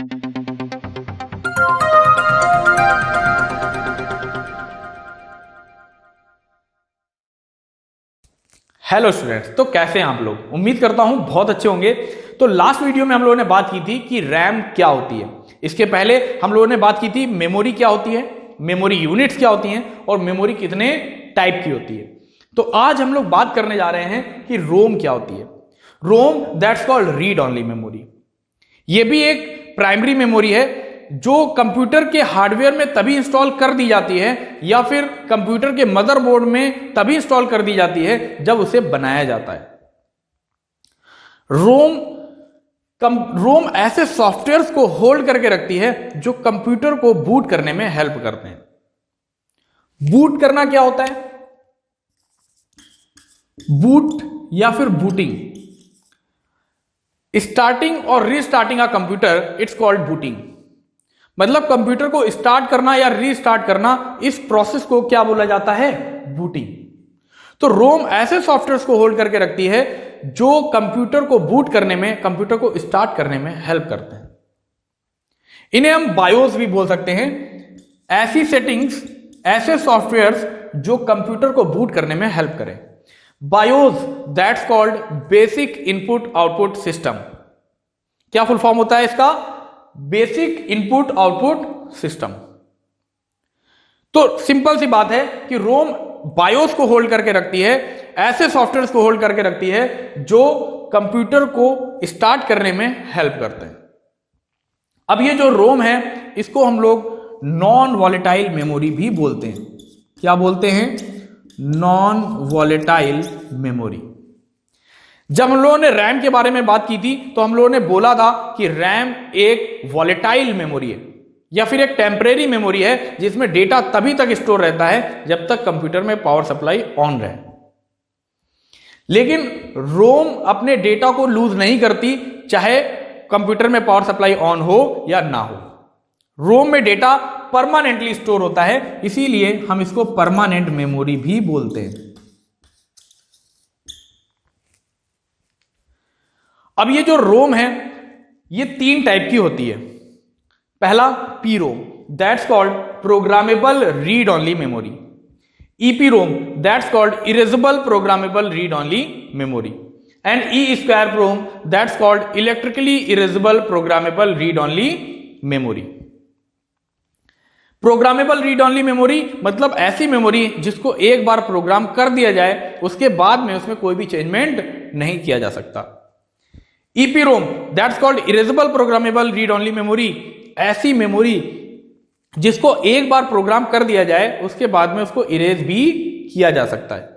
Hello students, तो कैसे हैं आप लोग। उम्मीद करता हूं बहुत अच्छे होंगे। तो लास्ट वीडियो में हम लोगों ने बात की थी कि रैम क्या होती है। इसके पहले हम लोगों ने बात की थी मेमोरी क्या होती है, मेमोरी यूनिट्स क्या होती हैं और मेमोरी कितने टाइप की होती है। तो आज हम लोग बात करने जा रहे हैं कि रोम क्या होती है। ROM that's called read only memory. यह भी एक प्राइमरी मेमोरी है जो कंप्यूटर के हार्डवेयर में तभी इंस्टॉल कर दी जाती है या फिर कंप्यूटर के मदरबोर्ड में तभी इंस्टॉल कर दी जाती है जब उसे बनाया जाता है। रोम ऐसे सॉफ्टवेयर्स को होल्ड करके रखती है जो कंप्यूटर को बूट करने में हेल्प करते हैं। बूट करना क्या होता है? बूट या फिर बूटिंग, स्टार्टिंग और restarting a computer, it's called booting. मतलब कंप्यूटर को स्टार्ट करना या रीस्टार्ट करना, इस प्रोसेस को क्या बोला जाता है? बूटिंग। तो रोम ऐसे सॉफ्टवेयर्स को होल्ड करके रखती है जो कंप्यूटर को बूट करने में, कंप्यूटर को स्टार्ट करने में हेल्प करते हैं। इन्हें हम बायोस भी बोल सकते हैं। ऐसी सेटिंग्स, ऐसे सॉफ्टवेयर्स जो कंप्यूटर को बूट करने में हेल्प करें। BIOS that's called basic input output system. क्या फुल फॉर्म होता है इसका? Basic input output system. तो सिंपल सी बात है कि रोम बायोस को होल्ड करके रखती है, ऐसे सॉफ्टवेयर्स को होल्ड करके रखती है जो कंप्यूटर को स्टार्ट करने में हेल्प करते हैं। अब ये जो रोम है इसको हम लोग नॉन वॉलेटाइल मेमोरी भी बोलते हैं। क्या बोलते हैं? Non volatile memory. जब हम लोगों ने रैम के बारे में बात की थी तो हम लोगों ने बोला था कि रैम एक वॉलेटाइल मेमोरी है या फिर एक टेम्परेरी मेमोरी है जिसमें डेटा तभी तक स्टोर रहता है जब तक कंप्यूटर में पावर सप्लाई ऑन रहे। लेकिन रोम अपने डेटा को लूज नहीं करती, चाहे कंप्यूटर में पावर सप्लाई ऑन हो या ना हो। रोम में डेटा परमानेंटली स्टोर होता है, इसीलिए हम इसको परमानेंट मेमोरी भी बोलते हैं। अब ये जो रोम है ये 3 टाइप की होती है। पहला P ROM, that's called programmable read only memory. EP ROM, that's called erasable programmable read only memory. And E square ROM, that's called electrically erasable programmable read only memory. Programmable read only memory मतलब ऐसी memory जिसको एक बार programme कर दिया जाए, उसके बाद में उसमें कोई भी चेंजमेंट नहीं किया जा सकता। EPROM, that's called erasable programmable read only memory. ऐसी मेमोरी जिसको एक बार प्रोग्राम कर दिया जाए उसके बाद में उसको इरेज भी किया जा सकता है,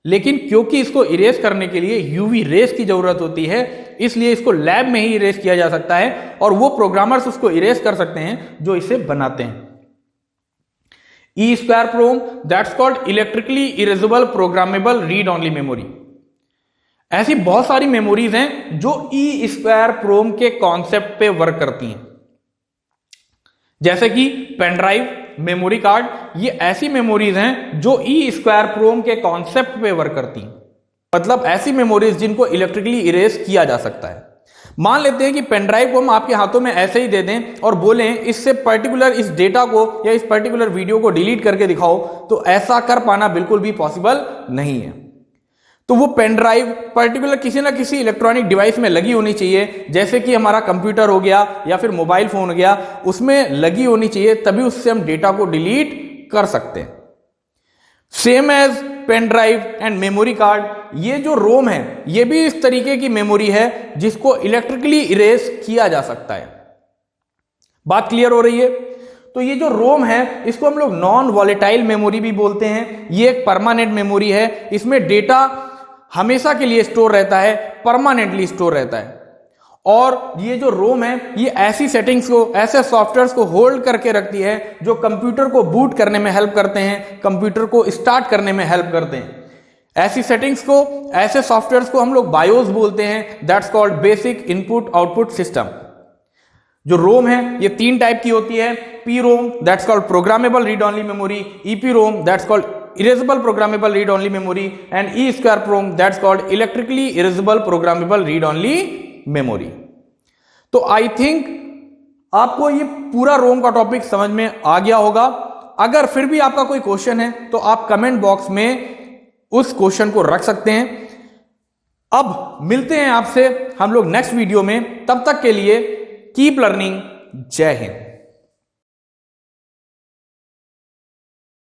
लेकिन क्योंकि इसको इरेज करने के लिए यूवी रेस की जरूरत होती है, इसलिए इसको लैब में ही इरेज किया जा सकता है और वो प्रोग्रामर्स उसको इरेज कर सकते हैं जो इसे बनाते हैं। E square PROM, that's called electrically erasable programmable read only memory. ऐसी बहुत सारी मेमोरीज हैं जो ई स्क्वायर प्रोम के कॉन्सेप्ट पे वर्क करती हैं, जैसे कि पेन ड्राइव, मेमोरी कार्ड। ये ऐसी मेमोरीज हैं जो ई स्क्वायर प्रोम के कॉन्सेप्ट पे वर्क करती हैं, मतलब ऐसी मेमोरीज जिनको इलेक्ट्रिकली इरेज किया जा सकता है। मान लेते हैं कि पेन ड्राइव को हम आपके हाथों में ऐसे ही दे दें और बोलें इससे पर्टिकुलर इस डेटा को या इस पर्टिकुलर वीडियो को डिलीट करके दिखाओ, तो ऐसा कर पाना बिल्कुल भी पॉसिबल नहीं है। तो वो पेन ड्राइव पर्टिकुलर किसी ना किसी इलेक्ट्रॉनिक डिवाइस में लगी होनी चाहिए, जैसे कि हमारा कंप्यूटर हो गया या फिर मोबाइल फोन हो गया, उसमें लगी होनी चाहिए, तभी उससे हम डेटा को डिलीट कर सकते हैं। Same as pen drive and memory card, ये जो रोम है ये भी इस तरीके की मेमोरी है जिसको इलेक्ट्रिकली इरेज किया जा सकता है। बात क्लियर हो रही है? तो ये जो रोम है इसको हम लोग नॉन वॉलेटाइल मेमोरी भी बोलते हैं। ये एक परमानेंट मेमोरी है, इसमें डेटा हमेशा के लिए स्टोर रहता है, परमानेंटली स्टोर रहता है। और ये जो रोम है ये ऐसी सेटिंग्स को, ऐसे सॉफ्टवेयर्स को होल्ड करके रखती है जो कंप्यूटर को बूट करने में हेल्प करते हैं, कंप्यूटर को स्टार्ट करने में हेल्प करते हैं। ऐसी सेटिंग्स को, ऐसे सॉफ्टवेयर्स को हम लोग बायोस बोलते हैं, that's called basic input output system. जो रोम है ये 3 टाइप की होती है। P ROM, that's called programmable read only memory. EP ROM, that's called erasable programmable read only memory. And E square PROM, that's called electrically erasable programmable read only memory. तो I think आपको ये पूरा रोम का topic समझ में आ गया होगा। अगर फिर भी आपका कोई क्वेश्चन है तो आप कमेंट बॉक्स में उस क्वेश्चन को रख सकते हैं। अब मिलते हैं आपसे हम लोग नेक्स्ट वीडियो में, तब तक के लिए कीप लर्निंग। जय हिंद।